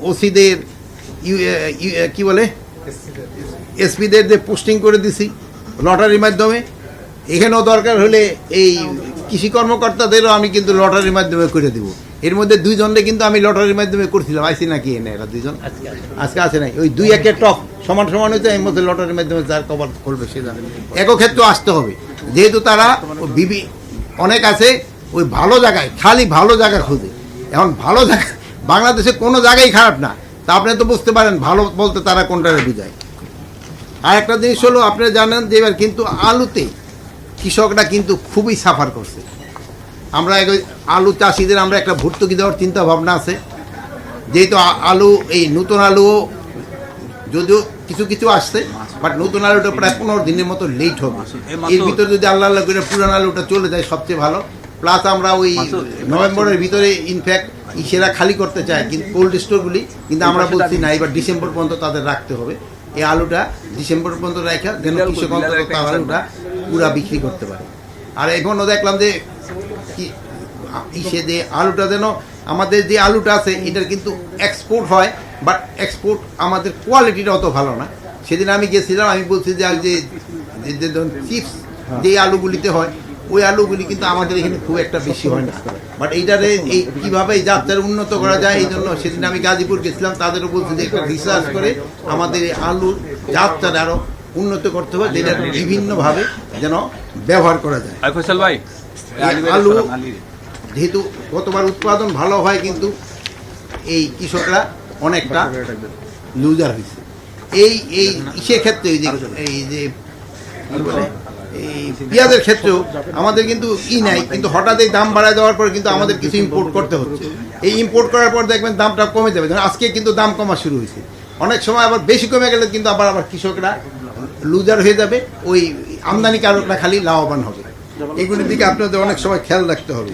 ওসিদের কি বলে এসপিদের যে পোস্টিং করে দিছি লটারির মাধ্যমে, এখানেও দরকার হলে এই কৃষি কর্মকর্তাদেরও আমি কিন্তু লটারির মাধ্যমে করে দেবো। এর মধ্যে দুইজনকে কিন্তু আমি লটারির মাধ্যমে করছিলাম, আইসি নাকি এনে এরা দুইজন আজকে আছে নাই, ওই দুই একের টক সমান সমান হয়েছে, এর মধ্যে লটারির মাধ্যমে যার কভার করবে সে জানে। একও ক্ষেত্রে আসতে হবে, যেহেতু তারা অনেক আছে ওই ভালো জায়গায়, খালি ভালো জায়গা খুঁজে। এখন ভালো জায়গা বাংলাদেশে কোনো জায়গায় খারাপ না, তা আপনি তো বুঝতে পারেন ভালো বলতে তারা কোনটারে বুঝায়। আর একটা জিনিস হলো, আপনারা জানেন যে এবার কিন্তু আলুতে কৃষকরা কিন্তু খুবই সাফার করছে। আমরা আলু চাষিদের আমরা একটা ভর্তুকি দেওয়ার চিন্তা ভাবনা আছে, যেহেতু আলু এই নতুন আলুও যদিও কিছু কিছু আসছে, বাট নতুন আলুটা প্রায় 15 দিনের মতো লেট হবে। এর ভিতরে যদি আল্লাহ আল্লাহ করে পুরান আলুটা চলে যায় সবচেয়ে ভালো। প্লাস আমরা ওই নভেম্বরের ভিতরে ইনফ্যাক্ট সেরা খালি করতে চাই কিন্তু কোল্ড স্টোরগুলি, কিন্তু আমরা বলছি না, এবার ডিসেম্বর পর্যন্ত তাদের রাখতে হবে। এই আলুটা ডিসেম্বর পর্যন্ত রাখা যেন কৃষক অন্তত তার আলুটা পুরা বিক্রি করতে পারে। আর এখনও দেখলাম যে যে আলুটা যেন আমাদের যে আলুটা আছে এটার কিন্তু এক্সপোর্ট হয়, বাট এক্সপোর্ট আমাদের কোয়ালিটিটা অত ভালো না। সেদিন আমি গেছিলাম, আমি বলছি যে চিপস যে আলুগুলিতে হয় ওই আলুগুলি কিন্তু আমাদের এখানে খুব একটা বেশি হয় না। বাট এইটারে এই কীভাবে এই যাত্রার উন্নত করা যায়, এই জন্য সেদিন আমি গাজীপুর গেছিলাম, তাদেরও বলছি যে একটা রিসার্চ করে আমাদের এই আলুর যাত্রাটা আরও উন্নত করতে হবে, যেটা বিভিন্নভাবে যেন ব্যবহার করা যায়। আলু যেহেতু গতবার উৎপাদন ভালো হয়, কিন্তু এই কৃষকরা অনেকটা লুজার হয়েছে। এই ক্ষেত্রে এই যে এই পেঁয়াজের ক্ষেত্রেও আমাদের কিন্তু নাই, কিন্তু হঠাৎ এই দাম বাড়ায় দেওয়ার পর কিন্তু আমাদের কিছু ইম্পোর্ট করতে হচ্ছে। এই ইম্পোর্ট করার পর দেখবেন দামটা কমে যাবে। আজকে কিন্তু দাম কমা শুরু হয়েছে, অনেক সময় আবার বেশি কমে গেলে কিন্তু আবার কৃষকরা লুজার হয়ে যাবে, ওই আমদানিকারকরা খালি লাভবান হবে। এগুলির দিকে আপনাদের অনেক সময় খেয়াল রাখতে হবে।